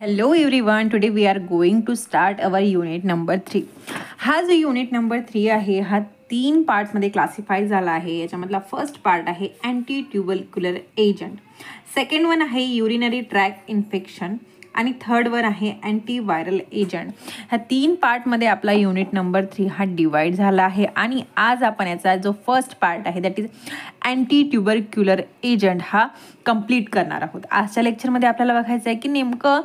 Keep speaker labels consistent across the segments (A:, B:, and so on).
A: Hello everyone, today we are going to start our unit number 3. हा जो unit number 3 आहे हा 3 पार्ट्समध्ये classify झाला आहे. याच्यामधला फर्स्ट पार्ट आहे anti tubercular agent, second one आहे युरिनरी ट्रॅक इन्फेक्शन आणि थर्ड वन आहे अँटी व्हायरल एजंट. ह्या 3 पार्टमध्ये आपला युनिट नंबर 3 हा डिवाइड झाला आहे आणि आज आपण याचा जो फर्स्ट पार्ट आहे that is anti tubercular agent हा कंप्लीट करणार आहोत. आजच्या लेक्चरमध्ये आपल्याला बघायचं आहे की नेमकं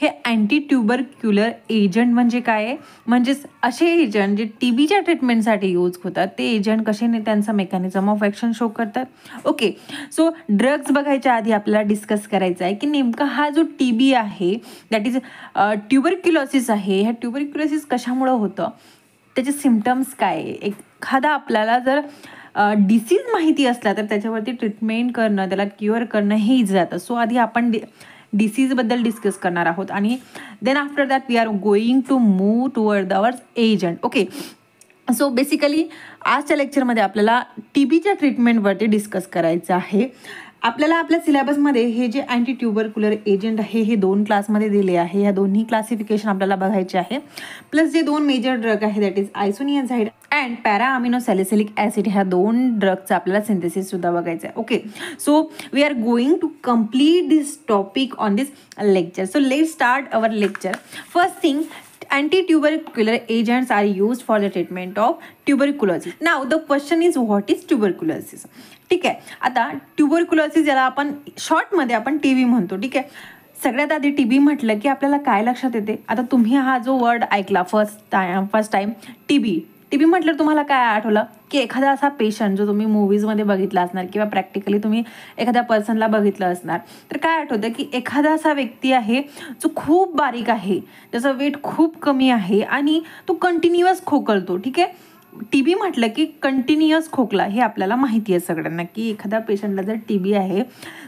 A: हे अँटी ट्युबरक्युलर एजंट म्हणजे काय आहे, म्हणजेच असे एजंट जे TBच्या ट्रीटमेंटसाठी यूज होतात ते एजंट कसे त्यांचा मेकॅनिझम ऑफ ॲक्शन शो करतात. ओके, सो ड्रग्ज बघायच्या आधी आपल्याला डिस्कस करायचं आहे की नेमका हा जो TB आहे दॅट इज ट्युबरक्युलोसिस आहे, ह्या ट्युबरक्युलोसिस कशामुळं होतं, त्याचे सिम्पटम्स काय आहे. एखादा आपल्याला जर डिसीज माहिती असला तर त्याच्यावरती ट्रीटमेंट करणं, त्याला क्युअर करणं हे इझी जातं. सो आधी आपण डिसीजबद्दल डिस्कस करणार आहोत आणि then after that we are going to move toward our agent. Okay, so basically आजच्या लेक्चरमध्ये आपल्याला TBच्या ट्रीटमेंटवरती डिस्कस करायचं आहे. आपल्याला आपल्या सिलेबसमध्ये हे जे अँटी ट्युबरक्युलर एजंट आहे हे 2 क्लासमध्ये दिले आहे. ह्या दोन्ही क्लासिफिकेशन आपल्याला बघायचे आहे. प्लस जे 2 मेजर ड्रग आहे that is isoniazid and para amino salicylic acid, ह्या 2 ड्रगचं आपल्याला सिंथेसिस सुद्धा बघायचं आहे. Okay, so we are going to complete this topic on this lecture. So let start our lecture. First thing, anti-tubercular agents are used for the treatment of tuberculosis. Now the question is what is tuberculosis? ठीक आहे, आता tuberculosis याला आपण शॉर्टमध्ये आपण TB म्हणतो. ठीक आहे, सगळ्यात आधी TB म्हटलं की आपल्याला काय लक्षात येते. आता तुम्ही हा जो वर्ड ऐकला फर्स्ट टाइम TB म्हटलं तुम्हाला काय आठवलं की एखादा असा पेशंट जो तुम्ही मूवीजमध्ये बघितला असणार किंवा प्रॅक्टिकली तुम्ही एखाद्या पर्सनला बघितलं असणार, तर काय आठवतं की एखादा असा व्यक्ती आहे जो खूप बारीक आहे, त्याचं वेट खूप कमी आहे आणि तो कंटिन्युअस खोकलतो. ठीक आहे, TB म्हटलं की कंटिन्युअस खोकला हे आपल्याला माहिती आहे सगळ्यांना की एखाद्या पेशंटला जर TB आहे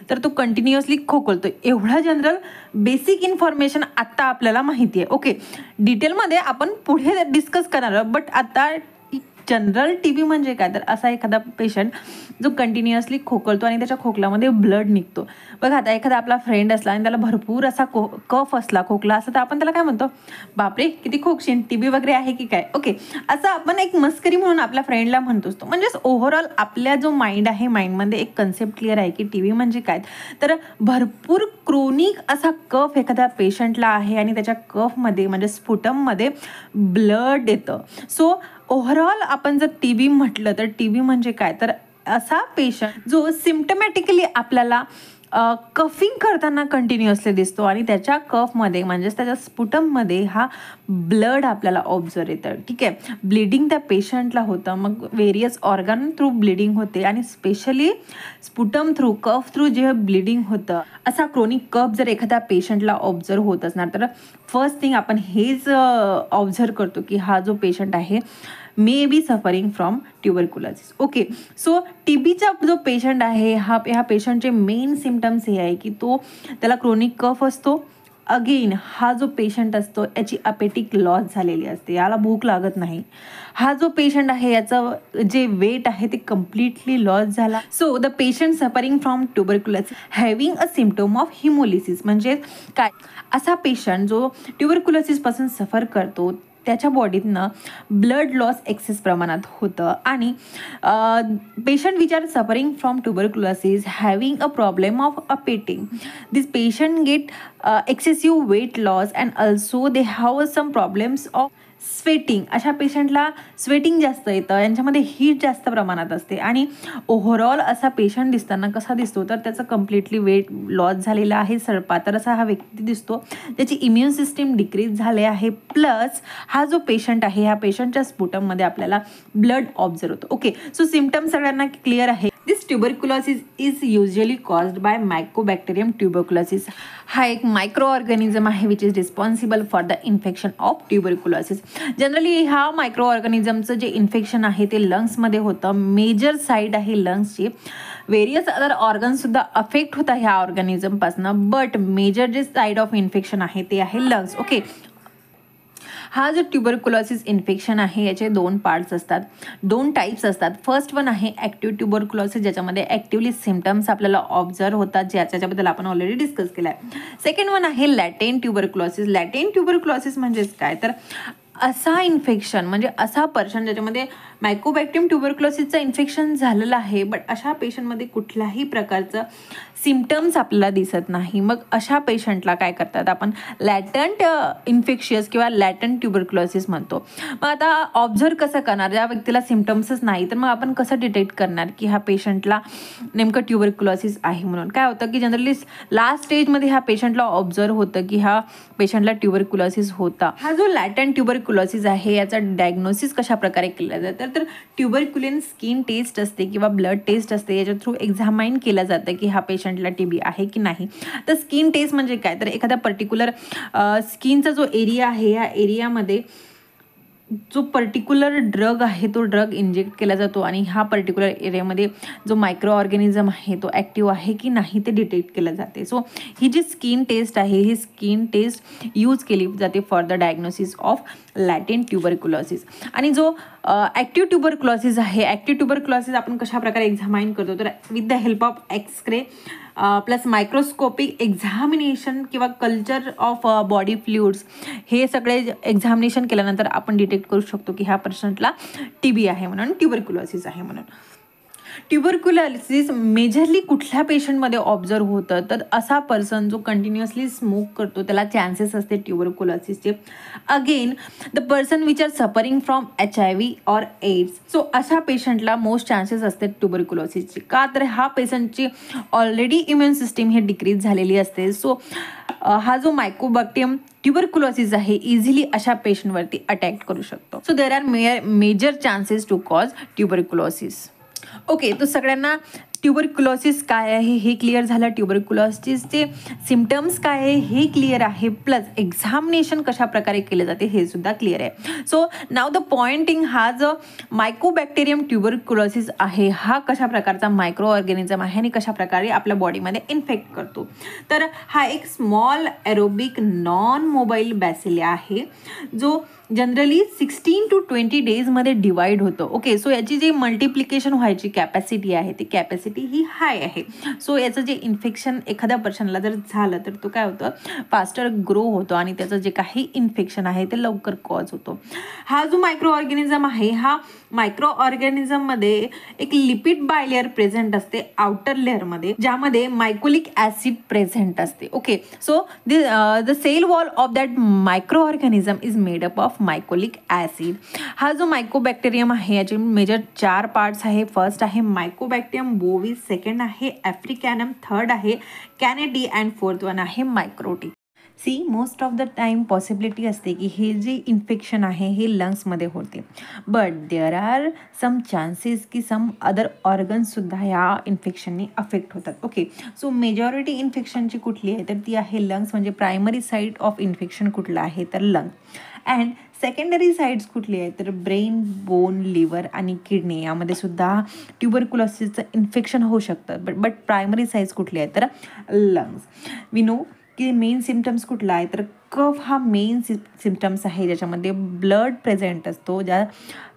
A: तर तो कंटिन्युअसली खोकलतो. एवढं जनरल बेसिक इन्फॉर्मेशन आत्ता आपल्याला माहिती आहे. ओके, डिटेलमध्ये आपण पुढे डिस्कस करणार, बट आता जनरल TB म्हणजे काय, तर असा एखादा पेशंट जो कंटिन्युअसली खोकलतो आणि त्याच्या खोकल्यामध्ये ब्लड निघतो. बघा, आता एखादा आपला फ्रेंड असला आणि त्याला भरपूर असा कफ असला, खोकला असला, तर आपण त्याला काय म्हणतो, बापरे किती खोकशीन, TB वगैरे आहे की काय. ओके, असं आपण एक मस्करी म्हणून आपल्या फ्रेंडला म्हणतो असतो. म्हणजेच ओव्हरऑल आपल्या जो माइंड आहे, माइंडमध्ये एक कन्सेप्ट क्लिअर आहे की TB म्हणजे काय, तर भरपूर क्रोनिक असा कफ एखाद्या पेशंटला आहे आणि त्याच्या कफमध्ये म्हणजे स्फुटममध्ये ब्लड येतं. सो ओव्हरऑल आपण जर TB म्हटलं तर TB म्हणजे काय, तर असा पेशंट जो सिम्टमॅटिकली आपल्याला कफिंग करताना कंटिन्युअसली दिसतो आणि त्याच्या कफमध्ये म्हणजेच त्याच्या स्पुटममध्ये हा ब्लड आपल्याला ऑब्झर्व येतं. ठीक आहे, ब्लिडिंग त्या पेशंटला होतं, मग व्हेरियस ऑर्गन थ्रू ब्लिडिंग होते आणि स्पेशली स्पुटम थ्रू, कफ थ्रू जे ब्लिडिंग होतं, असा क्रोनिक कफ जर एखाद्या पेशंटला ऑब्झर्व होत असणार तर फर्स्ट थिंग आपण हेच ऑब्झर्व करतो की हा जो पेशंट आहे may be suffering from tuberculosis. Okay, so TBचा जो पेशंट आहे ह्या पेशंटचे मेन सिम्टम्स हे आहे की त्याला क्रोनिक कफ असतो. अगेन हा जो पेशंट असतो याची अपेटिक लॉस झालेली असते, याला भूक लागत नाही. हा जो पेशंट आहे याचं जे वेट आहे ते कम्प्लिटली लॉस झाला. So the patient suffering from tuberculosis having a symptom of haemolysis. म्हणजे काय, असा पेशंट जो ट्युबरक्युलोसिसपासून सफर करतो त्याच्या बॉडीतनं ब्लड लॉस एक्सेस प्रमाणात होतं आणि patient which are suffering from tuberculosis having a problem of appetite, this patient get excessive weight loss and also they have some problems of sweating. अशा पेशंटला स्वेटिंग जास्त येतं, यांच्यामध्ये हीट जास्त प्रमाणात असते आणि ओव्हरऑल असा पेशंट दिसताना कसा दिसतो, तर त्याचं कम्प्लिटली वेट लॉस झालेला आहे, सळपातर असा हा व्यक्ती दिसतो, त्याची इम्युन सिस्टीम डिक्रीज झाले आहे. प्लस हा जो पेशंट आहे ह्या पेशंटच्या स्पुटममध्ये आपल्याला ब्लड ऑब्झर्व होतो. ओके, सो सिम्पटम सगळ्यांना क्लिअर आहे. This tuberculosis is usually caused by mycobacterium tuberculosis. हा एक मायक्रो ऑर्गॅनिझम आहे which is responsible for the infection of tuberculosis. Generally ह्या मायक्रो ऑर्गॅनिझमचं जे इन्फेक्शन आहे ते लंग्समध्ये होतं. मेजर साईड आहे लंग्सची. व्हेरियस अदर ऑर्गन्ससुद्धा अफेक्ट होता ह्या ऑर्गॅनिझमपासून, बट मेजर जे साईड ऑफ इन्फेक्शन आहे ते आहे लंग्स. ओके, हा जो ट्युबरक्युलोसिस इन्फेक्शन आहे याचे 2 पार्ट्स असतात, 2 टाईप्स असतात. फर्स्ट वन आहे ॲक्टिव्ह ट्युबरक्युलोसिस, ज्याच्यामध्ये ॲक्टिव्हली सिम्पटम्स आपल्याला ऑब्झर्व होतात, ज्याच्याबद्दल आपण ऑलरेडी डिस्कस केलं आहे. सेकंड वन आहे लॅटेंट ट्युबरक्युलोसिस. लॅटेंट ट्युबरक्युलोसिस म्हणजेच काय, तर असा इन्फेक्शन म्हणजे असा पर्सन ज्याच्यामध्ये मायकोबॅक्टेरियम ट्युबरक्युलोसिसचं इन्फेक्शन झालेलं आहे, बट अशा पेशंटमध्ये कुठल्याही प्रकारचं सिम्पटम्स आपल्याला दिसत नाही. मग अशा पेशंटला काय करतात आपण, लॅटंट इन्फेक्शियस किंवा लॅटंट ट्युबरक्युलोसिस म्हणतो. मग आता ऑब्झर्व कसं करणार, ज्या व्यक्तीला सिम्पटम्सच नाही तर मग आपण कसं डिटेक्ट करणार की ह्या पेशंटला नेमकं ट्युबरक्युलोसिस आहे म्हणून. काय होतं की जनरली लास्ट स्टेजमध्ये ह्या पेशंटला ऑब्झर्व होतं की ह्या पेशंटला ट्युबरक्युलोसिस होता. हा जो लॅटंट ट्युबरक्युलोसिस आहे याचा डायग्नोसिस कशा प्रकारे केलं जातं, तर ट्युबरक्युलिन स्किन टेस्ट असते किंवा ब्लड टेस्ट असते, याच्या थ्रू एक्झामाइन केलं जातं की हा पेशंटला टीबी आहे की नाही. तर स्किन टेस्ट म्हणजे काय, तर एखादा पर्टिक्युलर स्किनचा जो एरिया आहे या एरियामध्ये जो पर्टिक्युलर ड्रग आहे तो ड्रग इंजेक्ट केला जातो आणि ह्या पर्टिक्युलर एरियामध्ये जो मायक्रो ऑर्गॅनिझम आहे तो ॲक्टिव्ह आहे की नाही ते डिटेक्ट केलं जाते. सो ही जी स्किन टेस्ट आहे ही स्किन टेस्ट यूज केली जाते for the diagnosis of latent tuberculosis. आणि जो ॲक्टिव्ह ट्युबरक्युलोसिस आहे, ॲक्टिव्ह ट्युबरक्युलोसिस आपण कशा प्रकारे एक्झामाइन करतो, तर with the help of X-ray plus microscopic examination किंवा कल्चर ऑफ बॉडी फ्लुइड्स, हे सगळे एक्झामिनेशन केल्यानंतर आपण डिटेक्ट करू शकतो की ह्या पेशंटला टीबी आहे म्हणून, ट्युबरक्युलोसिस आहे म्हणून. ट्युबरक्युलोसिस मेजरली कुठल्या पेशंटमध्ये ऑब्झर्व होतं, तर असा पर्सन जो कंटिन्युअसली स्मोक करतो त्याला चान्सेस असते ट्युबरक्युलोसिसचे. Again the person which are suffering from HIV और एड्स, सो अशा पेशंटला मोस्ट चान्सेस असते ट्युबरक्युलोसिसचे. का, तर हा पेशंटची ऑलरेडी इम्युन सिस्टीम ही डिक्रीज झालेली असते. सो हा जो मायकोबॅक्टेरियम ट्युबरक्युलोसिस आहे इझिली अशा पेशंटवरती अटॅक करू शकतो. So there are major chances to cause tuberculosis. Okay, तो सगळ्यांना ट्युबरक्युलोसिस काय आहे हे क्लिअर झालं, ट्युबरक्युलोसिसचे सिम्पटम्स काय आहे हे क्लिअर आहे, प्लस एक्झामिनेशन कशा प्रकारे केले जाते हे सुद्धा क्लिअर आहे. सो नाव द पॉइंटिंग, हा जो मायकोबॅक्टेरियम ट्युबरक्युलोसिस आहे हा कशा प्रकारचा मायक्रो ऑर्गॅनिझम आहे आणि कशा प्रकारे आपल्या बॉडीमध्ये इन्फेक्ट करतो. तर हा एक स्मॉल एरोबिक नॉन मोबाईल बॅसिलिया आहे जो जनरली 16 to 20 डेजमध्ये डिवाइड होतो. ओके, सो याची जी मल्टिप्लिकेशन व्हायची कॅपॅसिटी आहे ती कॅपॅसिटी ही हाय आहे. सो याचं जे इन्फेक्शन एखाद्या पर्सनला जर झालं तर तो काय होतं, फास्टर ग्रो होतो आणि त्याचं जे काही इन्फेक्शन आहे ते लवकर कॉज होतो. हा जो मायक्रो ऑर्गॅनिझम आहे, हा मायक्रो ऑर्गॅनिझममध्ये एक लिपिड बायलेअर प्रेझेंट असते आउटर लेअरमध्ये, ज्यामध्ये मायकोलिक ॲसिड प्रेझेंट असते. Okay, so the cell wall of that micro organism is made up of mycolic acid. हा जो मायकोबॅक्टेरियम आहे याचे मेजर 4 पार्ट्स आहे. फर्स्ट आहे मायकोबॅक्टेरियम बोविस, सेकंड आहे ॲफ्रिकॅनम, थर्ड आहे कॅनेडी अँड फोर्थ वन आहे microti. See, most of the time possibility असते की हे जे इन्फेक्शन आहे हे लंग्समध्ये होते, but there are some chances की सम अदर ऑर्गन्ससुद्धा ह्या इन्फेक्शननी अफेक्ट होतात. ओके, सो मेजॉरिटी इन्फेक्शनची कुठली आहे तर ती आहे लंग्स, म्हणजे प्रायमरी साईट ऑफ इन्फेक्शन कुठलं आहे तर लंग. अँड सेकंडरी साईड्स कुठली आहे तर ब्रेन, बोन, लिव्हर आणि किडनी, यामध्ये सुद्धा ट्युबरक्युलोसिसचं इन्फेक्शन होऊ शकतं. बट प्रायमरी साईड्स कुठली आहे तर लंग्स. वी नो की मेन सिम्पटम्स कुठला आहे तर कफ हा मेन सिम्पटम्स आहे, ज्याच्यामध्ये ब्लड प्रेझेंट असतो, ज्या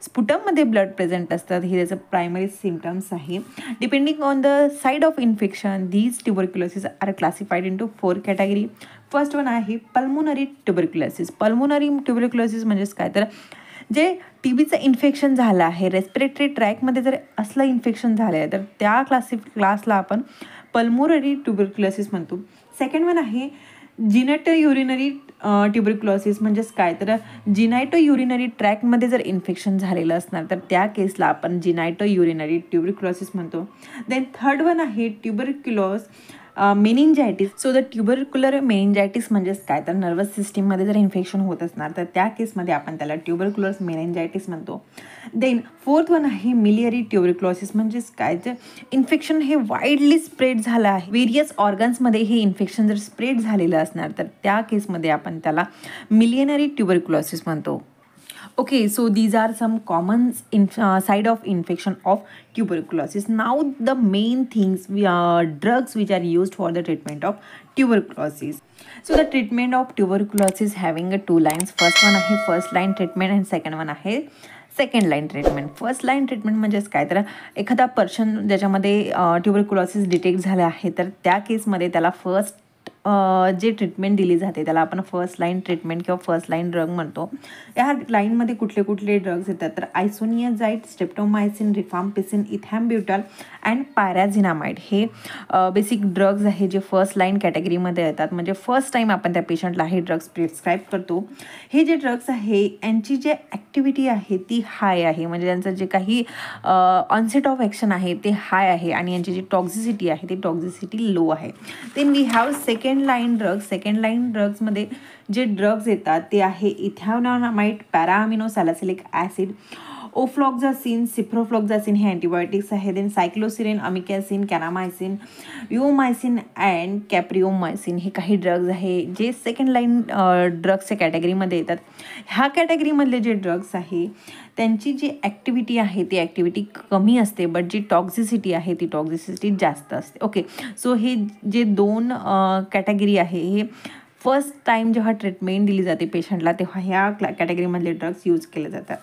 A: स्पुटममध्ये ब्लड प्रेझेंट असतात, हे त्याचं प्रायमरी सिम्पटम्स आहे. Depending on the side of infection these tuberculosis are classified into 4 category. First one आहे पल्मोनरी ट्युबरक्युलोसिस. पल्मोनरी ट्युबरक्युलोसिस म्हणजेच काय तर जे टीबीचं इन्फेक्शन झालं आहे, रेस्पिरेटरी ट्रॅकमध्ये जर असलं इन्फेक्शन झालं आहे तर त्या क्लासला आपण पल्मोनरी ट्युबरक्युलोसिस म्हणतो. सेकंड वन आहे जिनेटो युरिनरी ट्युबरक्युलोसिस, म्हणजेच काय तर जिनायटो युरिनरी ट्रॅकमध्ये जर इन्फेक्शन झालेलं असणार तर त्या केसला आपण जिनायटो युरिनरी ट्युबरक्युलोसिस म्हणतो. देन थर्ड वन आहे ट्युबरक्युलोस मेनिंजायटिस. सो द ट्युबरक्युलर मेनिंजायटिस म्हणजेच काय तर नर्वस सिस्टीममध्ये जर इन्फेक्शन होत असणार तर त्या केसमध्ये आपण त्याला ट्युबरक्युलर मेनिंजायटिस म्हणतो. देन फोर्थ वन आहे मिलियरी ट्युबरक्युलोसिस, म्हणजेच काय तर इन्फेक्शन हे वाईडली स्प्रेड झालं आहे, वेरियस ऑर्गन्समध्ये हे इन्फेक्शन जर स्प्रेड झालेलं असणार तर त्या केसमध्ये आपण त्याला मिलियनरी ट्युबरक्युलोसिस म्हणतो. Okay, so these are some common side of infection of tuberculosis. Now the main things we are drugs which are used for the treatment of tuberculosis. So the treatment of tuberculosis having a two lines. First one आहे first line treatment and second one आहे second line treatment. First line treatment म्हणजेच काय, तर एखादा person ज्याच्यामध्ये tuberculosis detect झालं आहे तर त्या केसमध्ये त्याला फर्स्ट जे ट्रीटमेंट दिली जाते त्याला आपण फर्स्ट लाईन ट्रीटमेंट किंवा फर्स्ट लाईन ड्रग म्हणतो. या लाईनमध्ये कुठले कुठले ड्रग्स येतात, तर आयसोनियाझाईड, स्ट्रेप्टोमायसिन, रिफाम्पिसिन, इथॅम्ब्युटॉल अँड पॅराझिनामाइड हे बेसिक ड्रग्ज आहे जे फर्स्ट लाईन कॅटेगरीमध्ये येतात. म्हणजे फर्स्ट टाईम आपण त्या पेशंटला हे ड्रग्स प्रिस्क्राईब करतो. हे जे ड्रग्स आहे यांची जे ॲक्टिव्हिटी आहे ती हाय आहे, म्हणजे त्यांचं जे काही ऑनसेट ऑफ ॲक्शन आहे ते हाय आहे आणि यांची जी टॉक्झिसिटी आहे ती टॉक्झिसिटी लो आहे. Then we have second line drugs. Second line ड्रग्समध्ये जे ड्रग्ज येतात ते आहे इथॅनॉनामाइड, पॅराअमिनो सॅलिसिलिक ॲसिड, ओफ्लॉक्झासिन, सिप्रोफ्लॉक्झासिन हे अँटीबायोटिक्स आहे. देन सायक्लोसिरिन, अमिकॅसिन, कॅनामायसिन, युओमायसिन अँड कॅप्रिओमायसिन हे काही ड्रग्ज आहे जे सेकंड लाईन ड्रग्सच्या कॅटेगरीमध्ये येतात. ह्या कॅटेगरीमधले जे ड्रग्स आहे त्यांची जी ॲक्टिव्हिटी आहे ती ॲक्टिव्हिटी कमी असते, बट जी टॉक्झिसिटी आहे ती टॉक्झिसिटी जास्त असते. ओके, सो हे जे दोन कॅटेगरी आहे हे फर्स्ट टाईम जेव्हा ट्रीटमेंट दिली जाते पेशंटला तेव्हा ह्या कॅटेगरीमधले ड्रग्स यूज केले जातात.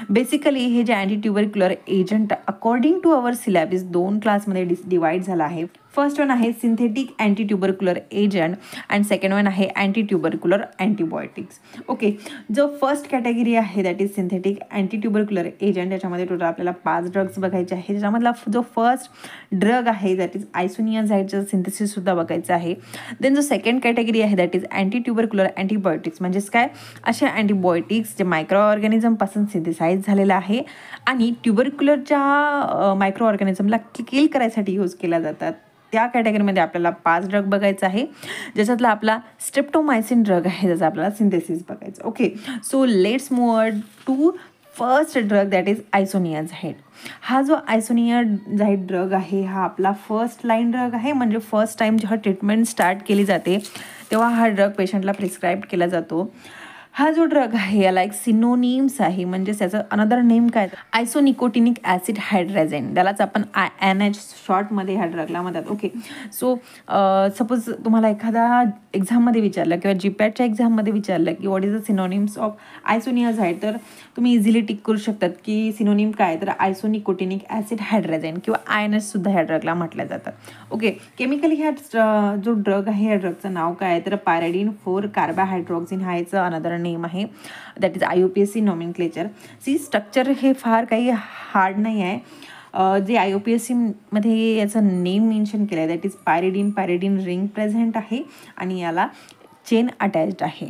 A: बेसिकली हे जे anti tubercular agent according to our syllabus दोन क्लासमध्ये डिवाइड झाला आहे. फर्स्ट वन आहे synthetic anti tubercular agent and second one आहे अँटी ट्युबरक्युलर अँटीबायोटिक्स. ओके, जो फर्स्ट कॅटेगरी आहे that is synthetic anti tubercular agent, त्याच्यामध्ये टोटल आपल्याला 5 ड्रग्स बघायचे आहे. त्याच्यामधला जो फर्स्ट ड्रग आहे दॅट इज आयसोनियाझाईडचं सिंथेसिससुद्धा बघायचं आहे. देन जो सेकंड कॅटेगरी आहे that is anti tubercular antibiotics, म्हणजेच काय असे अँटीबायोटिक्स जे मायक्रो ऑर्गॅनिझमपासून सिंथेसाईज झालेलं आहे आणि ट्युबरक्युलरच्या मायक्रो ऑर्गॅनिझमला किल करायसाठी यूज केल्या जातात. त्या कॅटेगरीमध्ये आपल्याला 5 ड्रग बघायचं आहे, ज्याच्यातला आपला स्ट्रेप्टोमायसिन ड्रग आहे ज्याचा आपल्याला सिंथेसिस बघायचं. Okay, so let's move to first drug that is isoniazid. हा जो आयसोनियाझाईड ड्रग आहे हा आपला फर्स्ट लाईन ड्रग आहे, म्हणजे फर्स्ट टाईम जेव्हा ट्रीटमेंट स्टार्ट केली जाते तेव्हा हा ड्रग पेशंटला प्रिस्क्राईब केला जातो. हा जो ड्रग आहे याला एक सिनोनिम्स आहे, म्हणजे त्याचं अनदर नेम काय, आयसोनिकोटिनिक ॲसिड हायड्रेझेन, त्यालाच आपण INH शॉर्टमध्ये ह्या ड्रगला म्हणतात. ओके, सो सपोज तुम्हाला एखादा एक्झाममध्ये विचारलं किंवा जीपॅटच्या एक्झाममध्ये विचारलं की what is the synonyms of isoniazid, तर तुम्ही इझिली टिक करू शकतात की सिनोनिम काय, तर आयसोनिकोटिनिक ॲसिड हायड्रेझेन किंवा INH सुद्धा ह्या ड्रगला म्हटल्या जातात. ओके, केमिकली ह्या जो ड्रग आहे या ड्रगचं नाव काय आहे, तर पायराडिन 4 कार्बाहायड्रॉक्सिन हा याचं अनदर नेम आहे, that is IUPAC nomenclature. See structure हे फार काही हार्ड नाही आहे. जे IUPAC मध्ये याचं नेम मेन्शन केलं आहे that is pyridine ring present आहे आणि याला चेन अटॅच्ड आहे.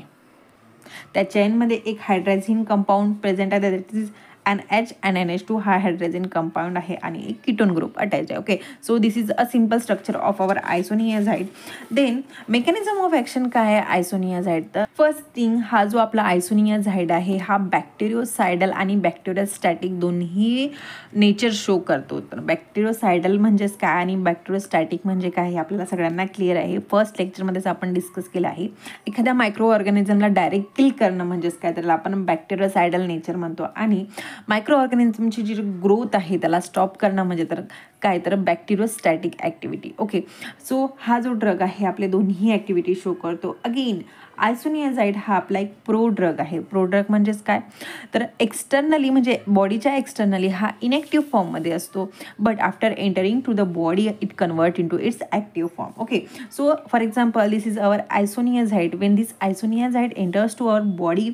A: त्या चेनमध्ये एक हायड्राझिन कंपाऊंड प्रेझेंट आहे that is NH and NH2 हा हायड्रोजन कंपाऊंड आहे आणि एक कीटोन ग्रुप अटॅच आहे. Okay, so this is a simple structure of our isoniazid. Then mechanism of action काय आहे आयसोनियाझाईड, तर फर्स्ट थिंग हा जो आपला आयसोनियाझाईड आहे हा बॅक्टेरियोसायडल आणि बॅक्टेरियोस्टॅटिक दोन्ही नेचर शो करतो. तर बॅक्टेरियोसायडल म्हणजेच काय आणि बॅक्टेरियोस्टॅटिक म्हणजे काय हे आपल्याला सगळ्यांना क्लिअर आहे. फर्स्ट लेक्चरमध्येच आपण डिस्कस केलं आहे. एखाद्या मायक्रो ऑर्गॅनिझमला डायरेक्ट किल करणं म्हणजेच काय, त्याला आपण बॅक्टेरियोसायडल नेचर म्हणतो आणि मायक्रो ऑर्गॅनिझमची जी ग्रोथ आहे त्याला स्टॉप करणं म्हणजे तर काय, तर बॅक्टेरियोस्टॅटिक ॲक्टिव्हिटी. ओके, सो हा जो ड्रग आहे आपले दोन्ही ॲक्टिव्हिटी शो करतो. अगेन आयसोनियाझाईड हा आपला एक प्रो ड्रग आहे. प्रो ड्रग म्हणजेच काय, तर एक्सटर्नली म्हणजे बॉडीच्या एक्सटर्नली हा इनॅक्टिव्ह फॉर्ममध्ये असतो, but after entering to the body it convert in to its active form. Okay, so for example this is our isoniazid. When this isoniazid enters to our body,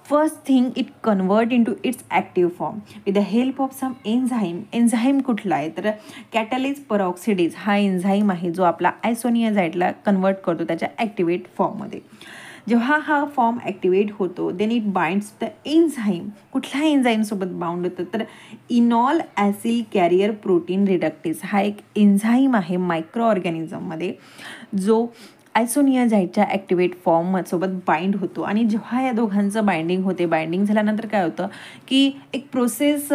A: first thing it convert into its active form with the help of some enzyme. Enzyme कुठला आहे, तर कॅटॅलिज पेरॉक्सिडेज हा enzyme आहे जो आपला आयसोनियाझाईडला convert करतो त्याच्या activate फॉर्ममध्ये. जेव्हा हा फॉर्म ॲक्टिवेट होतो then it binds the enzyme. कुठल्या एन्झाईमसोबत बाउंड होतं, तर enoyl acyl carrier protein reductase हा एक एन्झाईम आहे मायक्रो ऑर्गॅनिझममध्ये जो आयसोनियाझाईडच्या ॲक्टिवेट फॉर्मसोबत बाइंड होतो. आणि जेव्हा या दोघांचं बाइंडिंग होते, बाइंडिंग झाल्यानंतर काय होतं की एक प्रोसेस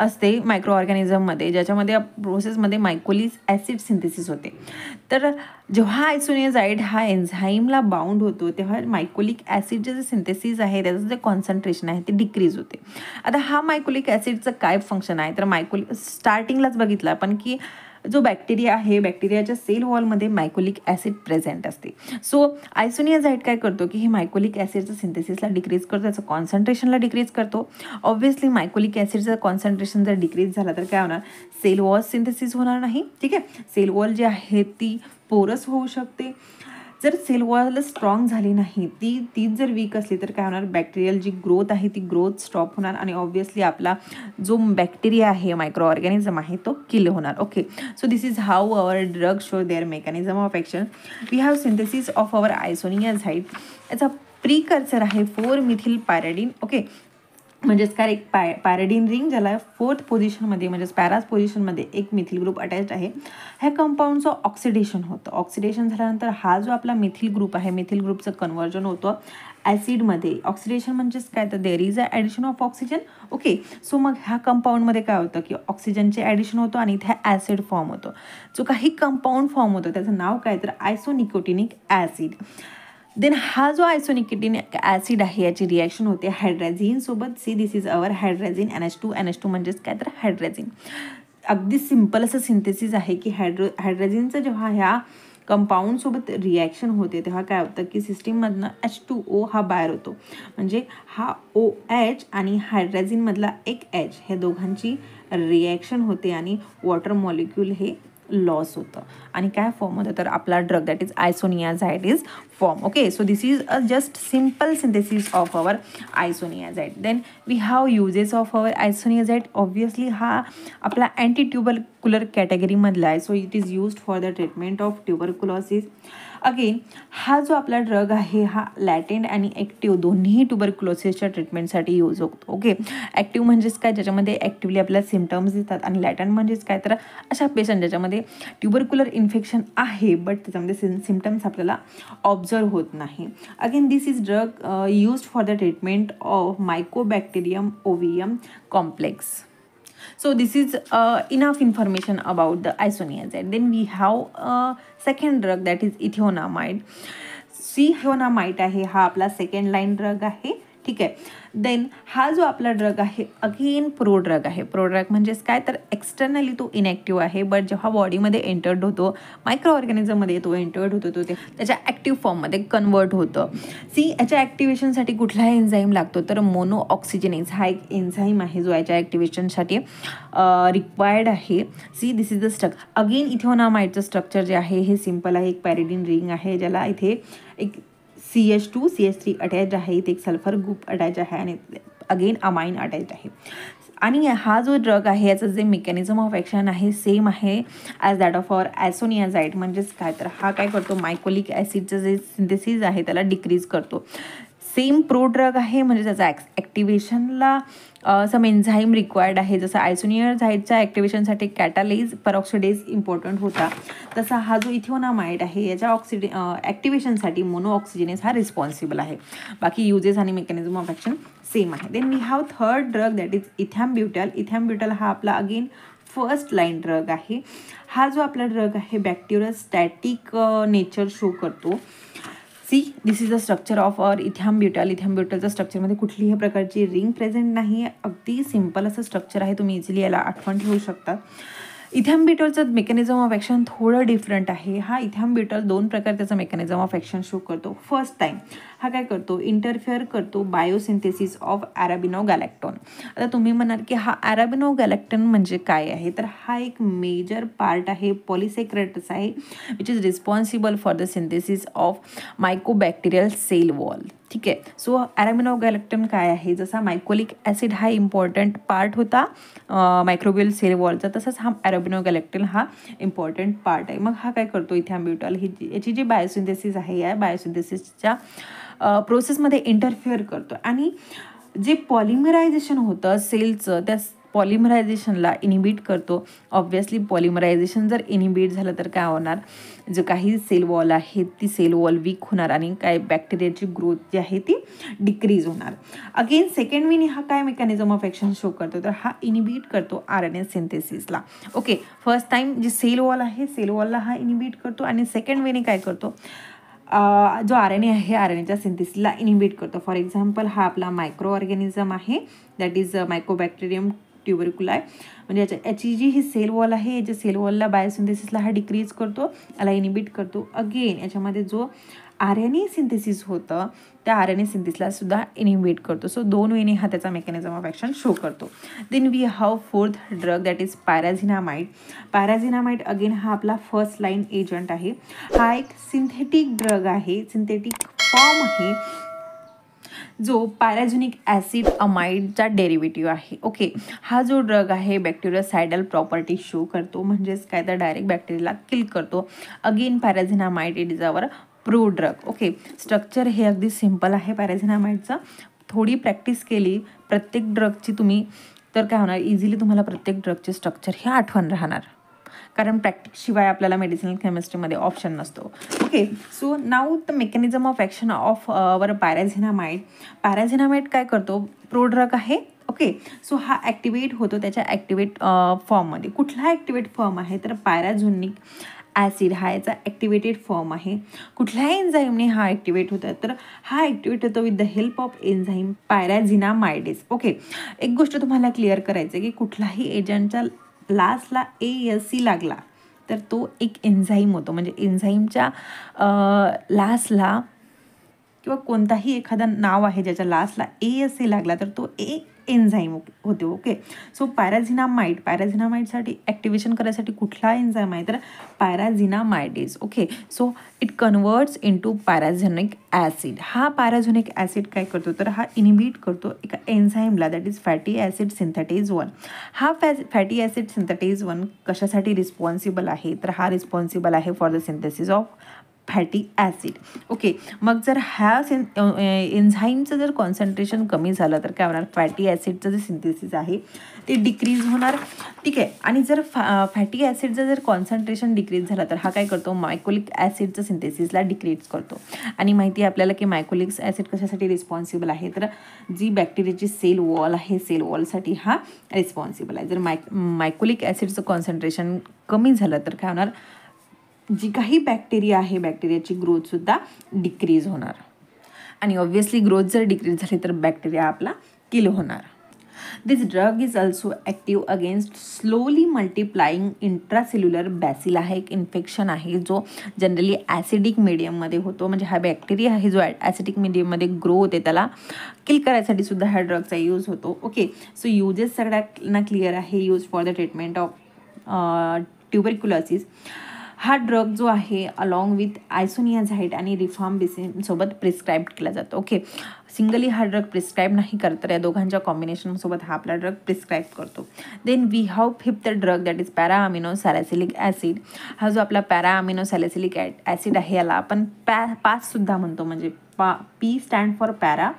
A: असते मायक्रो ऑर्गॅनिझममध्ये, ज्याच्यामध्ये प्रोसेसमध्ये मायकोलिक ॲसिड सिंथेसिस होते. तर जेव्हा आयसोनियाझाईड हा एन्झाईमला बाउंड होतो तेव्हा मायकोलिक ॲसिडचे जे सिंथेसिस आहे त्याचं जे कॉन्सन्ट्रेशन आहे ते डिक्रीज होते. आता हा मायकोलिक ॲसिडचं काय फंक्शन आहे, तर मायकोलिक स्टार्टिंगलाच बघितलं आपण की जो बॅक्टेरिया आहे, बॅक्टेरियाच्या सेल वॉलमध्ये मायकोलिक ॲसिड प्रेझेंट असते. सो आयसोनियाझाईड काय करतो की हे मायकोलिक ॲसिडचं सिंथेसिसला डिक्रीज करतो, त्याचं कॉन्सन्ट्रेशनला डिक्रीज करतो. ऑब्व्हियसली मायकोलिक ॲसिडचं कॉन्सन्ट्रेशन जर डिक्रीज झाला तर काय होणार, सेल वॉल सिंथेसिस होणार नाही. ठीक आहे, सेल वॉल जी आहे ती पोरस होऊ शकते. जर सेल वॉल स्ट्रॉंग झाली नाही, तीच जर वीक असली तर काय होणार, बॅक्टेरियल जी ग्रोथ आहे ती ग्रोथ स्टॉप होणार आणि ऑब्व्हियसली आपला जो बॅक्टेरिया आहे, मायक्रो ऑर्गॅनिझम आहे तो किल होणार. Okay, so this is how our drug show their mechanism of action. We have synthesis of our isoniazid. याचा प्रीकर्सर आहे 4-मिथिल पायरिडीन. ओके, म्हणजेच काय एक पॅरेडिन रिंग, ज्याला 4th पोझिशनमध्ये म्हणजेच पॅरास पोझिशनमध्ये एक मिथिल ग्रुप अटॅच आहे. ह्या कंपाऊंडचं ऑक्सिडेशन होतं. ऑक्सिडेशन झाल्यानंतर हा जो आपला मिथिल ग्रुप आहे, मिथिल ग्रुपचं कन्व्हर्जन होतं ॲसिडमध्ये. ऑक्सिडेशन म्हणजेच काय, तर there is a addition of oxygen. Okay, so मग ह्या कंपाऊंडमध्ये काय होतं की ऑक्सिजनचे ॲडिशन होतं आणि इथे ॲसिड फॉर्म होतो. जो काही कंपाऊंड फॉर्म होतं त्याचं नाव काय, तर आयसोनिकोटिनिक ॲसिड. देन हा जो आयसोनिकोटिनिक ॲसिड आहे याची रिॲक्शन होते हायड्रॅझिन सोबत. C this is our hydrazine, NH2 म्हणजेच काय, तर हायड्रॅझिन. अगदी सिम्पल असं सिंथेसिस आहे की हायड्रॅझिनचं जेव्हा ह्या कंपाऊंडसोबत रिॲक्शन होते तेव्हा काय होतं की सिस्टीममधनं H2O हा बाहेर होतो. म्हणजे हा OH आणि हायड्रॅझिनमधला एक H हे दोघांची रिॲक्शन होते आणि वॉटर मॉलिक्यूल हे लॉस होतं आणि काय फॉर्म होतं, तर आपला drug that is isoniazid is form. Okay, so this is a just simple synthesis of our isoniazid. Then we have uses of our isoniazid. Obviously हा आपला अँटी ट्युबरक्युलर कॅटेगरीमधला आहे. So it is used for the treatment of tuberculosis. Again हा जो आपला drug आहे हा लॅटेंट आणि ॲक्टिव्ह दोन्ही ट्युबरक्युलोसिसच्या ट्रीटमेंटसाठी यूज होतो. ओके, ॲक्टिव्ह म्हणजेच काय, ज्याच्यामध्ये ॲक्टिव्हली आपल्याला सिम्टम्स दिसतात आणि लॅटेंट म्हणजेच काय, तर अशा पेशंट ज्याच्यामध्ये ट्युबरक्युलर इन्फेक्शन आहे बट त्याच्यामध्ये सिम्टम्स आपल्याला ऑब्झर्व होत नाही. Again this is drug used for the treatment of mycobacterium avium complex. So this is enough information about the isoniazid. Then we have a second drug that is ethionamide. ethionamide आहे हा आपला second line drug आहे. ठीक आहे, then हा जो आपला drug आहे अगेन प्रो ड्रग आहे. प्रो ड्रग म्हणजेच काय, तर एक्सटर्नली तो इनॅक्टिव्ह आहे बट जेव्हा बॉडीमध्ये एंटर्ड होतो, मायक्रो ऑर्गॅनिझममध्ये तो एंटर्ड होतो तो त्याच्या ॲक्टिव्ह फॉर्ममध्ये कन्वर्ट होतं. सी याच्या ॲक्टिवेशनसाठी कुठला एन्झाईम लागतो, तर मोनो ऑक्सिजनेज हा एक एन्झाईम आहे जो याच्या ॲक्टिवेशनसाठी रिक्वायर्ड आहे. See this is the structure. Again इथेनॉमाइडचं स्ट्रक्चर जे आहे हे सिम्पल आहे. एक पॅरिडिन रिंग आहे ज्याला इथे एक CH2 CH3 अटॅच आहे, इथे एक सल्फर ग्रुप अटॅच आहे आणि अगेन अमाइन अटॅच आहे. आणि हा जो ड्रग आहे याचं जे मेकॅनिझम ऑफ ॲक्शन आहे सेम आहे ॲज दॅट ऑफ अवर आयसोनियाझाईड. म्हणजेच काय, तर हा काय करतो, मायकोलिक ॲसिडचं जे सिंथेसिस आहे त्याला डिक्रीज करतो. सेम प्रो ड्रग आहे म्हणजे त्याचा ॲक्टिवेशनला सम एन्झाईम रिक्वायर्ड आहे. जसं आयसोनियाझाईडच्या ॲक्टिवेशनसाठी कॅटालेज परऑक्सिडेज इम्पॉर्टंट होता, तसा हा जो इथेनॉमाइड आहे याच्या ॲक्टिवेशनसाठी मोनो ऑक्सिजनेज हा रिस्पॉन्सिबल आहे. बाकी युजेस आणि मेकॅनिझम ऑफ ॲक्शन सेम आहे. Then we have third drug that is ethambutol. Ethambutol हा आपला अगेन फर्स्ट लाईन ड्रग आहे. हा जो आपला ड्रग आहे बॅक्टेरिया स्टॅटिक नेचर शो करतो. See this is the structure of our ethambutol. इथॅम्ब्युटलच्या स्ट्रक्चरमध्ये कुठलीही प्रकारची रिंग प्रेझेंट नाही आहे. अगदी सिम्पल असं स्ट्रक्चर आहे, तुम्ही इझिली याला आठवण ठेवू शकता. इथॅम्ब्युटलचं मेकॅनिझम ऑफ ॲक्शन थोडं डिफरंट आहे. हा इथॅम्ब्युटल 2 प्रकार त्याचं मेकॅनिझम ऑफ ॲक्शन शो करतो. फर्स्ट टाईम हा काय करतो, इंटरफेअर करतो बायोसिंथेसिस ऑफ ॲराबिनोगॅलेक्टोन. आता तुम्ही म्हणाल की हा ॲराबिनोगॅलेक्टन म्हणजे काय आहे, तर हा एक मेजर पार्ट आहे, पॉलिसेक्रेटस आहे, which is responsible for the synthesis of mycobacterial cell wall. ठीक आहे, सो ॲराबिनोगॅलेक्टन काय आहे, जसा मायकोलिक ॲसिड हा इम्पॉर्टंट पार्ट होता मायक्रोबियल सेल वॉलचा, तसंच हा ॲराबिनोगॅलेक्टन हा इम्पॉर्टंट पार्ट आहे. मग हा काय करतो, इथॅम्ब्युटल याची जी बायोसिंथेसिस आहे या बायोसिंथेसिसच्या प्रोसेसमध्ये इंटरफेअर करतो आणि जे पॉलिमरायझेशन होतं सेलचं त्या पॉलिमरायझेशनला इनिबिट करतो. ऑब्व्हियसली पॉलिमरायझेशन जर इनिबिट झालं तर काय होणार, जो काही सेल वॉल आहे ती सेल वॉल वीक होणार आणि काय बॅक्टेरियाची ग्रोथ जी आहे ती डिक्रीज होणार. अगेन सेकंड वेने हा काय मेकॅनिझम ऑफ ॲक्शन शो करतो, तर हा इनिबिट करतो RNA सिंथेसिसला. ओके, फर्स्ट टाइम जी सेल वॉल आहे सेल वॉलला हा इनिबिट करतो आणि सेकंड वेने काय करतो, जो RNA आहे RNAच्या सिंथेसिसला इनिबिट करतो. फॉर एक्झाम्पल हा आपला मायक्रो ऑर्गॅनिझम आहे, दॅट इज मायकोबॅक्टेरियम ट्युबरक्युलाय. म्हणजे याची जी ही सेल वॉल आहे याच्या सेल वॉलला बायोसिंथेसिसला हा डिक्रीज करतो, याला इनिबिट करतो. अगेन याच्यामध्ये जो RNA सिंथेसिस होतं त्या RNA सिंथेसिसला सुद्धा इनिबिट करतो. सो 2 वेने हा त्याचा मेकॅनिझम ऑफ ॲक्शन शो करतो. Then we have fourth drug that is pyrazinamide. Pyrazinamide again हा आपला फर्स्ट लाईन एजंट आहे. हा एक सिंथेटिक ड्रग आहे, सिंथेटिक फॉर्म आहे जो पॅराझोनिक ॲसिड अमाइडचा डेरिव्हेटिव्ह आहे. ओके, हा जो ड्रग आहे बॅक्टेरियासायडल प्रॉपर्टी शो करतो, म्हणजेच काय तर डायरेक्ट बॅक्टेरियाला किल करतो. Again pyrazinamide it is our pro drug. Okay, structure हे अगदी सिम्पल आहे पॅराझिनामाइडचं. थोडी प्रॅक्टिस केली प्रत्येक ड्रगची तुम्ही तर काय होणार, इझिली तुम्हाला प्रत्येक ड्रगचे स्ट्रक्चर हे आठवण राहणार, कारण प्रॅक्टिसशिवाय आपल्याला मेडिसिनल केमिस्ट्रीमध्ये ऑप्शन नसतो. Okay, so now the mechanism of action of our pyrazinamide. Pyrazinamide काय करतो, प्रो ड्रग आहे. ओके, सो हा ॲक्टिवेट होतो त्याच्या ॲक्टिवेट फॉर्ममध्ये. कुठला ॲक्टिवेट फॉर्म आहे तर पॅराझोनिक ॲसिड हा याचा ॲक्टिवेटेड फॉर्म आहे. कुठल्याही एन्झाईमने हा ॲक्टिवेट होतात तर हा ॲक्टिवेट होतो with the help of enzyme pyrazinamidase. Okay, एक गोष्ट तुम्हाला क्लिअर करायचं आहे की कुठलाही एजंटच्या लास्टला ASC लागला तर तो एक एन्झाईम होतो. म्हणजे एन्झाईमच्या लास्टला किंवा कोणताही एखादा नाव आहे ज्याच्या लास्टला ASC लागला तर तो एक एन्झाईम होते. ओके, सो पॅराझिनामाइडसाठी ॲक्टिवेशन करायसाठी कुठला एन्झाईम आहे तर pyrazinamidase. Okay, so it converts into pyrazinoic acid. हा पॅराझोनिक ॲसिड काय करतो तर हा इनिबिट करतो एका एन्झाईमला that is fatty acid synthetase 1. हा फॅटी ॲसिड सिंथेटेज 1 कशासाठी रिस्पॉन्सिबल आहे तर हा रिस्पॉन्सिबल आहे for the synthesis of fatty acid. Okay, मग जर ह्या एन्झाईमचं जर कॉन्सन्ट्रेशन कमी झालं तर काय होणार, फॅटी ॲसिडचं जे सिंथेसिस आहे ते डिक्रीज होणार. ठीक आहे, आणि जर फॅटी ॲसिडचं जर कॉन्सन्ट्रेशन डिक्रीज झालं तर हा काय करतो, मायकोलिक ॲसिडचं सिंथेसिसला डिक्रीज करतो. आणि माहिती आहे आपल्याला की मायकोलिक ॲसिड कशासाठी रिस्पॉन्सिबल आहे तर जी बॅक्टेरियाची सेल वॉल आहे सेल वॉलसाठी हा रिस्पॉन्सिबल आहे. जर मायकोलिक ॲसिडचं कॉन्सन्ट्रेशन कमी झालं तर काय होणार, जी काही बॅक्टेरिया आहे बॅक्टेरियाची ग्रोथसुद्धा डिक्रीज होणार. आणि ऑब्व्हियसली ग्रोथ जर डिक्रीज झाली तर बॅक्टेरिया आपला किल होणार. This drug is also active against slowly multiplying intracellular bacilli. हा एक इन्फेक्शन आहे जो जनरली ॲसिडिक मीडियममध्ये होतो. म्हणजे हा बॅक्टेरिया आहे जो ॲसिडिक मीडियममध्ये ग्रो होते त्याला किल करायसाठी सुद्धा ह्या ड्रगचा यूज होतो. ओके, सो यूजेस सगळ्यांना क्लिअर आहे. Use for the treatment of tuberculosis. हा ड्रग जो आहे अलॉंग विथ आयसोनियाझाईड आणि रिफाम्बिसिन सोबत प्रिस्क्राईब केला जातो. ओके, सिंगली हा ड्रग प्रिस्क्राईब नाही करत तर या दोघांच्या कॉम्बिनेशनसोबत हा आपला ड्रग प्रिस्क्राईब करतो. Then we have fifth drug that is para amino salicylic acid. हा जो आपला पॅरा अमिनो सॅलिसिलिक ॲसिड आहे याला आपण पाससुद्धा म्हणतो. म्हणजे P stand for para,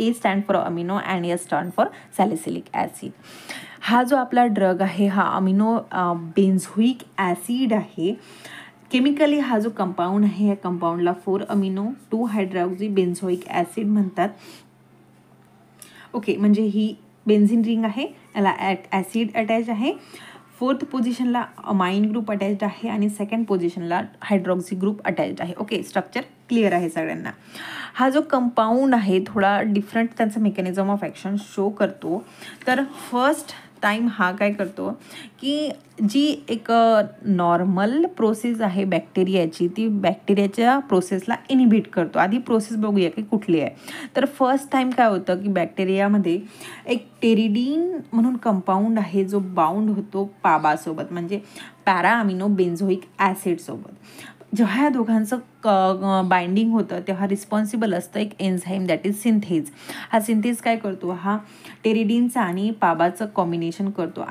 A: A stand for amino and S stand for salicylic acid. हा जो आपला ड्रग आहे हा अमिनो बेन्झोइक ॲसिड आहे. केमिकली हा जो कंपाऊंड आहे या कंपाऊंडला 4 अमिनो 2 हायड्रॉक्सी बेन्झोइक ॲसिड म्हणतात. ओके, म्हणजे ही बेन्झिन रिंग आहे, याला ॲसिड अटॅच आहे. 4th पोझिशनला अमाइन ग्रुप अटॅच्ड आहे आणि 2nd पोझिशनला हायड्रॉक्सी ग्रुप अटॅच्ड आहे. ओके, स्ट्रक्चर क्लिअर आहे सगळ्यांना. हा जो कंपाऊंड आहे थोडा डिफरंट त्यांचं मेकॅनिझम ऑफ ॲक्शन शो करतो. तर फर्स्ट टाईम हा काय करतो की जी एक नॉर्मल प्रोसेस आहे बॅक्टेरियाची ती बॅक्टेरियाच्या प्रोसेसला इनिबिट करतो. आधी प्रोसेस बघूया की कुठली आहे. तर फर्स्ट टाईम काय होतं की बॅक्टेरियामध्ये एक टेरिडीन म्हणून कंपाऊंड आहे जो बाउंड होतो पाबासोबत, म्हणजे पॅरा अमिनो बेन्झोइक ॲसिडसोबत. जेव्हा ह्या दोघांचं बाइंडिंग होतं तेव्हा रिस्पॉन्सिबल असतं एक एन्झाईम दॅट इज सिंथेज. हा सिंथेज काय करतो, हा टेरिडीनचं आणि पाबाचं कॉम्बिनेशन करतो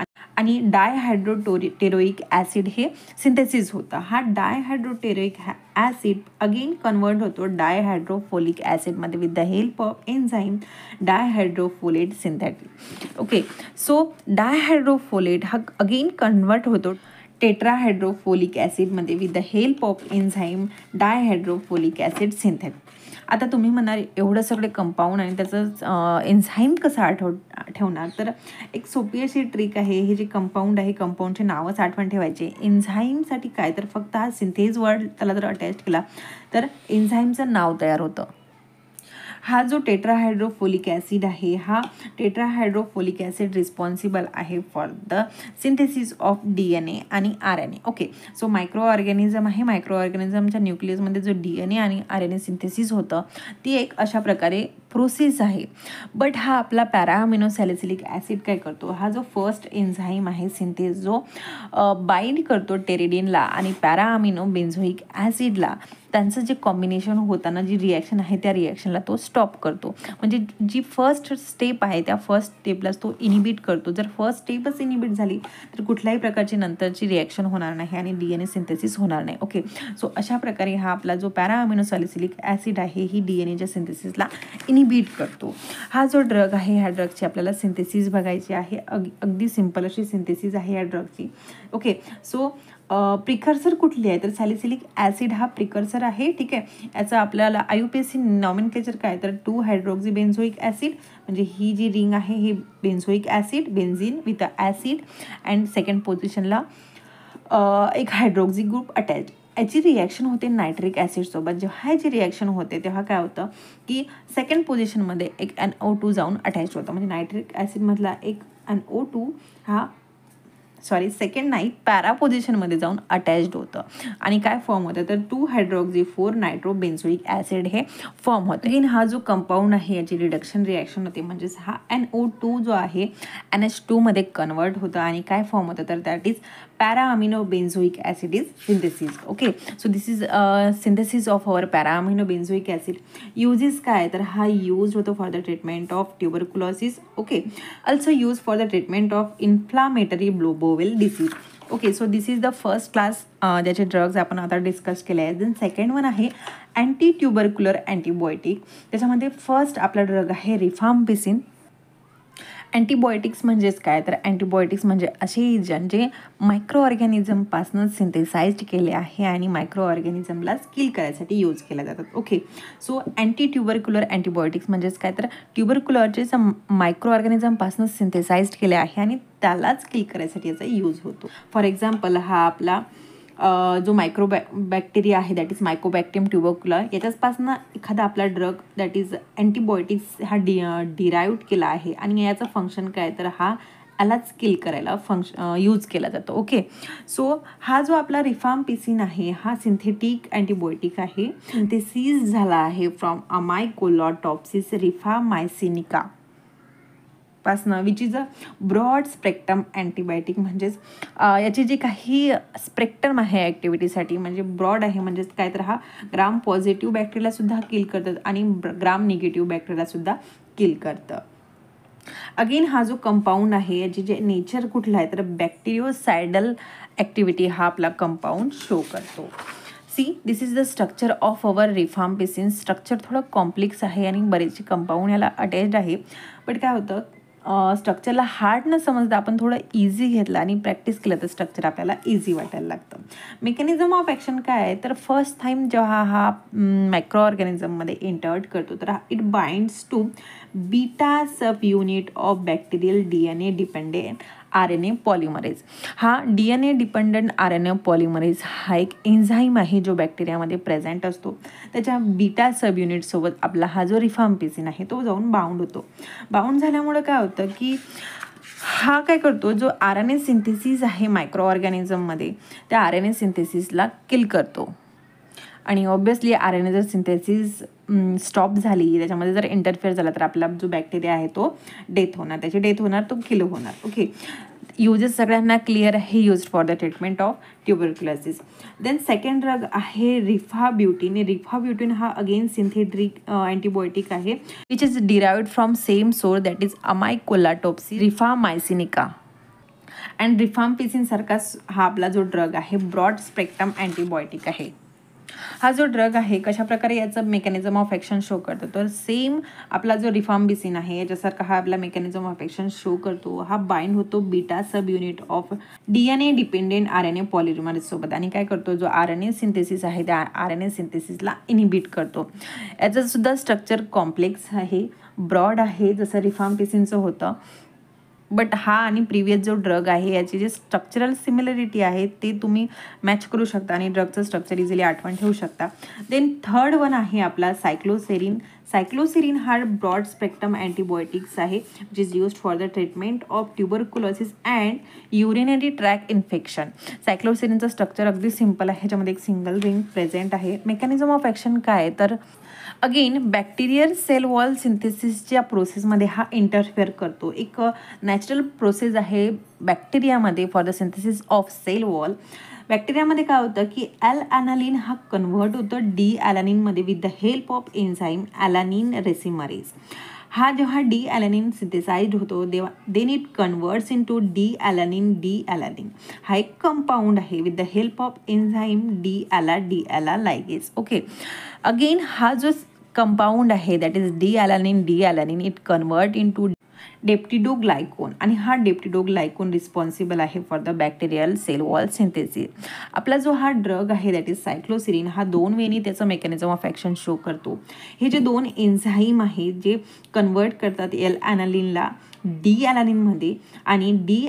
A: आणि डायहायड्रोटेरोइक ॲसिड हे सिंथेसिस होतं. हा डायहायड्रोटेरोइक ॲसिड अगेन कन्वर्ट होतो डायहायड्रोफोलिक ॲसिडमध्ये with the help of enzyme dihydrofolate synthetic. Okay, so dihydrofolate हा अगेन कन्वर्ट होतो टेट्राहायड्रोफोलिक ॲसिडमध्ये with the help of enzyme dihydrofolic acid synthetic. आता तुम्ही म्हणाल एवढं सगळे कंपाऊंड आणि त्याचं एन्झाईम कसं ठेवणार, तर एक सोपी अशी ट्रिक आहे. हे जे कंपाऊंड आहे कंपाऊंडचे नावच आठवण ठेवायचे. एन्झाईमसाठी काय तर फक्त हा सिंथेज वर्ड त्याला जर अटॅच केला तर एन्झाईमचं नाव तयार होतं. हा जो टेट्राहायड्रोफोलिक ॲसिड आहे हा टेट्राहायड्रोफोलिक ॲसिड रिस्पॉन्सिबल आहे for the synthesis of DNA आणि RNA. Okay, so micro organism आहे. मायक्रो ऑर्गॅनिझमच्या न्यूक्लियसमध्ये जो DNA आणि RNA सिंथेसिस होतं ती एक अशा प्रकारे प्रोसेस आहे. बट हा आपला पॅराअमिनो सॅलिसिलिक ॲसिड काय करतो, हा जो फर्स्ट एन्झाईम आहे सिंथेस जो बाइंड करतो टेरिडिनला आणि पॅराअमिनो बेन्झोइक ॲसिडला, त्यांचं जे कॉम्बिनेशन होताना जी रिॲक्शन आहे त्या रिॲक्शनला तो स्टॉप करतो. म्हणजे जी फर्स्ट स्टेप आहे त्या फर्स्ट स्टेपलाच तो इनिबिट करतो. जर फर्स्ट स्टेपच इनिबिट झाली तर कुठल्याही प्रकारची नंतरची रिॲक्शन होणार नाही आणि DNA सिंथेसिस होणार नाही. ओके, सो अशा प्रकारे हा आपला जो पॅराअमिनो सॅलिसिलिक ॲसिड आहे ही DNAच्या सिंथेसिसला इनिबिट करतो. हा जो ड्रग आहे ह्या ड्रगची आपल्याला सिंथेसिस बघायची आहे. अगदी सिंपल अशी सिंथेसिस आहे या ड्रगची. ओके, सो प्रिकर्सर कुठली आहे तर सॅलिसिलिक ॲसिड हा प्रिकर्सर आहे. ठीक आहे, याचं आपल्याला IUPAC नॉमेनक्लेचर काय तर 2 हायड्रोक्सी ॲसिड, म्हणजे ही जी रिंग आहे ही benzoic acid, benzene with acid and second पोझिशनला एक हायड्रोक्सी ग्रुप अटॅच. याची रिॲक्शन होते नायट्रिक ॲसिडसोबत. जेव्हा ह्याची रिॲक्शन होते तेव्हा काय होतं की सेकंड पोझिशनमध्ये एक NO2 जाऊन अटॅच होतं. म्हणजे नायट्रिक ॲसिडमधला एक NO2 हा सेकंड नाही पॅरा पोझिशनमध्ये जाऊन अटॅच्ड होतं आणि काय फॉर्म होतं तर 2 नायट्रोबेन्झोइक ॲसिड हे फॉर्म होतं. इन हा जो कंपाऊंड आहे याची रिडक्शन रिॲक्शन होते, म्हणजेच हा NO2 जो आहे NH2 मध्ये कन्वर्ट होतं आणि काय फॉर्म होतं तर that is para amino benzoic acid is synthesis. Okay, so this is synthesis of our para amino benzoic acid. Uses काय तर हा यूज होतो for the treatment of tuberculosis. Okay, also use for the treatment of inflammatory bowel disease. Okay, so this is the first class ज्याचे drugs आपण आता discuss केले आहेत. Then second one आहे अँटी ट्युबरक्युलर अँटीबायोटिक. त्याच्यामध्ये first आपला drug आहे rifampicin. Antibiotics म्हणजेच काय तर अँटीबायोटिक्स म्हणजे असे एजंट जे मायक्रो ऑर्गॅनिझमपासून सिंथेसाइज्ड केले आहे आणि मायक्रो ऑर्गॅनिझमला किल करायसाठी यूज केल्या जातात. Okay, so anti tubercular antibiotics म्हणजेच काय तर ट्युबरक्युलरचे मायक्रो ऑर्गॅनिझमपासून सिंथेसाइज्ड केले आहे आणि त्यालाच किल करायसाठी याचा यूज होतो. फॉर एक्झाम्पल हा आपला जो बॅक्टेरिया आहे दॅट इज मायकोबॅक्टेरियम ट्युबरक्युलर, याच्यापासून एखादा आपला ड्रग दॅट इज अँटीबायोटिक्स हा डिराईव्ह केला आहे आणि याचं फंक्शन काय तर हा यालाच किल करायला यूज केला जातो. ओके, सो हा जो आपला रिफाम्पिसिन आहे हा सिंथेटिक अँटीबायोटिक आहे. सिंथेसिस झाला आहे फ्रॉम अमायकोलॉटॉप्सिस रिफामायसिनिका पासनं, which is a broad spectrum antibiotic. म्हणजेच याची जी काही स्पेक्ट्रम आहे ॲक्टिव्हिटीसाठी म्हणजे ब्रॉड आहे. म्हणजेच काय तर हा ग्राम पॉझिटिव्ह बॅक्टेरियासुद्धा किल करतात आणि ग्राम निगेटिव्ह बॅक्टेरियासुद्धा किल करतं. अगेन हा जो कंपाऊंड आहे याची जे नेचर कुठलं आहे तर बॅक्टेरियोसायडल ॲक्टिव्हिटी हा आपला कंपाऊंड शो करतो. See, this is the structure of our rifampicin. Structure थोडं कॉम्प्लेक्स आहे आणि बरेचसे कंपाऊंड याला अटॅच्ड आहे. बट काय होतं स्ट्रक्चरला हार्ड न समजता आपण थोडं इझी घेतलं आणि प्रॅक्टिस केलं तर स्ट्रक्चर आपल्याला इझी वाटायला लागतं. मेकॅनिझम ऑफ ॲक्शन काय आहे तर फर्स्ट टाईम जेव्हा हा मायक्रो ऑर्गॅनिझममध्ये एंटर्ड करतो तर it binds to beta subunit of bacterial DNA dependent RNA polymerase. हा DNA डिपेंडंट RNA पॉलिमरेज हा एक एन्झाईम आहे जो बॅक्टेरियामध्ये प्रेझेंट असतो. त्याच्या बीटा सब युनिटसोबत आपला हा जो रिफाम्पिसिन आहे तो जाऊन बाउंड होतो. बाउंड झाल्यामुळे काय होतं की हा काय करतो जो RNA सिंथेसिस आहे मायक्रो ऑर्गॅनिझममध्ये त्या RNA सिंथेसिसला किल करतो. आणि ऑब्वियसली RNA जर सिंथेसिस स्टॉप झाली त्याच्यामध्ये जर इंटरफेअर झाला तर आपला जो बॅक्टेरिया आहे तो डेथ होणार, त्याची डेथ होणार, तो किल होणार. ओके, युजेस सगळ्यांना क्लिअर आहे. Use for the treatment of tuberculosis. Then second drug आहे रिफाब्युटिन. रिफाब्युटिन हा अगेन सिंथेटिक अँटीबायोटिक आहे which is derived from same source that is amycolatopsis rifamycinica. And rifampicin सारखाच हा आपला जो ड्रग आहे ब्रॉड स्पेक्ट्रम अँटीबायोटिक आहे. हा जो ड्रग आहे कशा प्रकारे याचं मेकॅनिझम ऑफ ॲक्शन शो करतो, तर सेम आपला जो रिफाम्पिसिन आहे याच्यासारखा हा आपला मेकॅनिझम ऑफ ॲक्शन शो करतो. हा बाइंड होतो beta subunit of DNA dependent RNA polymerase सोबत आणि काय करतो, जो RNA सिंथेसिस आहे त्या RNA सिंथेसिसला इनिबिट करतो. याचं सुद्धा स्ट्रक्चर कॉम्प्लेक्स आहे, ब्रॉड आहे जसं रिफाम्पिसिनचं होतं. बट हा आणि प्रिवियस जो ड्रग आहे याची जे स्ट्रक्चरल सिमिलरिटी आहे ते तुम्ही मॅच करू शकता आणि ड्रगचं स्ट्रक्चर इझिली आठवण ठेवू शकता. देन थर्ड वन आहे आपला सायक्लोसेरिन. सायक्लोसेरिन हा ब्रॉड स्पेक्ट्रम अँटीबायोटिक्स आहे which is used for the treatment of tuberculosis and urinary tract infection. सायक्लोसेरिनचं स्ट्रक्चर अगदी सिम्पल आहे, ह्याच्यामध्ये एक सिंगल रिंग प्रेझेंट आहे. मेकॅनिझम ऑफ ॲक्शन काय, तर अगेन बॅक्टेरियल सेल वॉल सिंथेसिसच्या प्रोसेसमध्ये हा इंटरफेअर करतो. एक नॅचरल प्रोसेस आहे बॅक्टेरियामध्ये for the synthesis of cell wall. बॅक्टेरियामध्ये काय होतं की ॲलॅनिन हा कन्व्हर्ट होतं डी ॲलॅनिनमध्ये with the help of enzyme alanine racemase. हा जेव्हा डी ॲलॅनिन सिंथेसाइज्ड होतो then it converts in to D alanine. हा एक कंपाऊंड आहे with the help of enzyme D ala ligase. Okay, again हा जो कंपाऊंड आहे that is D alanine it convert in to peptidoglycan आणि हा peptidoglycan responsible आहे for the bacterial cell wall synthesis. आपला जो हा ड्रग आहे दॅट इज सायक्लोसिरिन हा दोन वेनी त्याचं मेकॅनिझम ऑफ ॲक्शन शो करतो. हे जे दोन एन्झाईम आहेत जे कन्वर्ट करतात एल ॲनालिनला डी ॲलॅनिनमध्ये आणि डी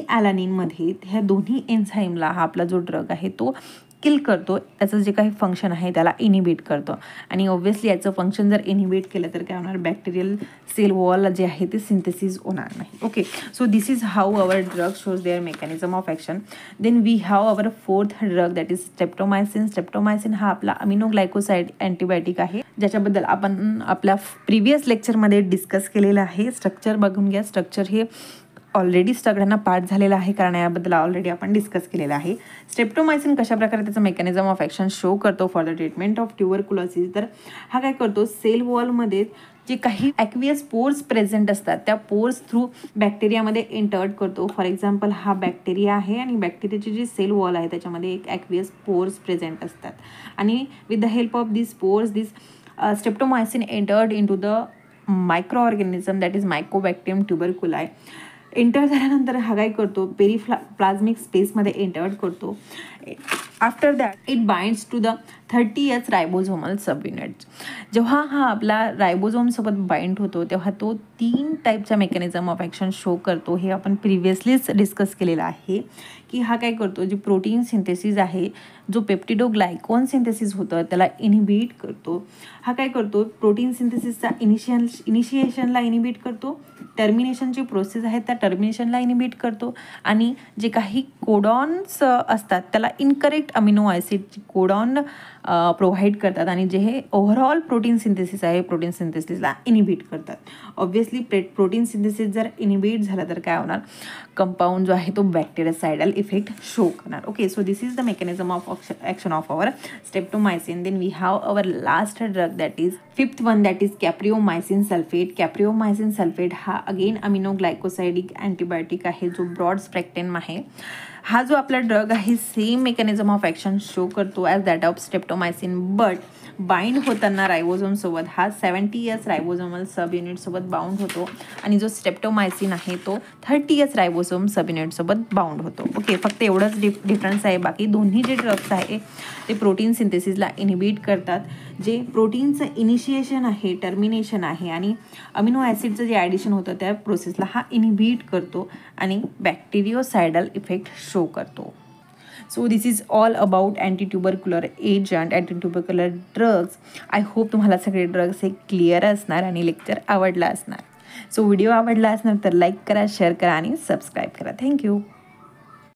A: ॲलॅनिनमध्ये ह्या दोन्ही एन्झाईमला हा आपला जो ड्रग आहे तो किल करतो. त्याचं जे काही फंक्शन आहे त्याला इनिबिट करतो आणि ऑब्व्हियसली याचं फंक्शन जर इनिबिट केलं तर काय होणार, बॅक्टेरियल सेल वॉल जे आहे ते सिंथेसिस होणार नाही. Okay, so this is how our drug shows their mechanism of action. Then we have our fourth drug that is streptomycin. Streptomycin हा आपला अमिनोग्लायकोसाइड अँटीबायोटिक आहे ज्याच्याबद्दल आपण आपल्या प्रिव्हियस लेक्चरमध्ये डिस्कस केलेलं आहे. स्ट्रक्चर बघून घ्या. स्ट्रक्चर हे ऑलरेडी सगळ्यांना पाठ झालेला आहे कारण याबद्दल ऑलरेडी आपण डिस्कस केलेलं आहे. स्ट्रेप्टोमायसिन कशा प्रकारे त्याचं मेकॅनिझम ऑफ ॲक्शन शो करतो for the treatment of tuberculosis, तर हा काय करतो, सेल वॉलमध्ये जे काही ॲक्वियस पोर्स प्रेझेंट असतात त्या पोर्स थ्रू बॅक्टेरियामध्ये एंटर्ड करतो. फॉर एक्झाम्पल हा बॅक्टेरिया आहे आणि बॅक्टेरियाची जी सेल वॉल आहे त्याच्यामध्ये एक ॲक्वियस पोर्स प्रेझेंट असतात आणि with the help of this pores this streptomycin entered in to the micro organism that is mycobacterium tuberculi. Enter झाल्यानंतर हा काय करतो, प्लाझ्मिक स्पेसमध्ये एंटर्ड करतो. After that it binds to the 30S ribosomal sub units. जेव्हा हा आपला रायबोझोमसोबत bind होतो तेव्हा तो 3 टाईपचा मेकॅनिझम ऑफ ॲक्शन शो करतो. हे आपण प्रिव्हियसलीच डिस्कस केलेलं आहे की हा काय करतो, जी प्रोटीन सिंथेसिस आहे, जो पेप्टिडोग्लायकोन सिंथेसिस होतं त्याला इनिबिट करतो. हा काय करतो, प्रोटीन सिंथेसिसचा इनिशिएशनला इनिबिट करतो, टर्मिनेशनची प्रोसेस आहे त्या टर्मिनेशनला इनिबिट करतो आणि जे काही कोडॉन्स असतात त्याला इनकरेक्ट अमिनो ॲसिडची कोडॉन प्रोव्हाइड करतात आणि जे हे ओव्हरऑल प्रोटीन सिंथेसिस आहे प्रोटीन सिंथेसिसला इनिबिट करतात. ऑब्व्हियसली प्रोटीन सिंथेसिस जर इनिबिट झालं तर काय होणार, कंपाऊंड जो आहे तो बॅक्टेरियासाइडल इफेक्ट शो करणार. Okay, so this is the mechanism of action of our streptomycin. Then we have our last drug that is fifth one that is capreomycin sulphate. Capreomycin sulphate हा again aminoglycosidic antibiotic आहे जो broad spectrum आहे. हा जो आपला drug आहे same mechanism of action show करतो as that of streptomycin, but bind होताना रायबोझोमसोबत हा 70S रायबोझोमल सब युनिटसोबत बाउंड होतो आणि जो स्ट्रेप्टोमायसिन आहे तो 30S रायबोझोम सब युनिटसोबत बाउंड होतो. ओके, फक्त एवढंच डिफरन्स आहे. बाकी दोन्ही जे ड्रग्स आहे ते प्रोटीन सिंथेसिसला इनिबिट करतात. जे प्रोटीनचं इनिशिएशन आहे, टर्मिनेशन आहे आणि अमिनो ॲसिडचं जे ॲडिशन होतं त्या प्रोसेसला हा इनिबिट करतो आणि बॅक्टेरियोसाइडल इफेक्ट शो करतो. So this is all about antitubercular agent, antitubercular drugs. I hope तुम्हाला सगळे ड्रग्स हे क्लिअर असणार आणि लेक्चर आवडला असणार. सो व्हिडिओ आवडला असणार तर लाईक करा, शेअर करा आणि सबस्क्राईब करा. थँक्यू.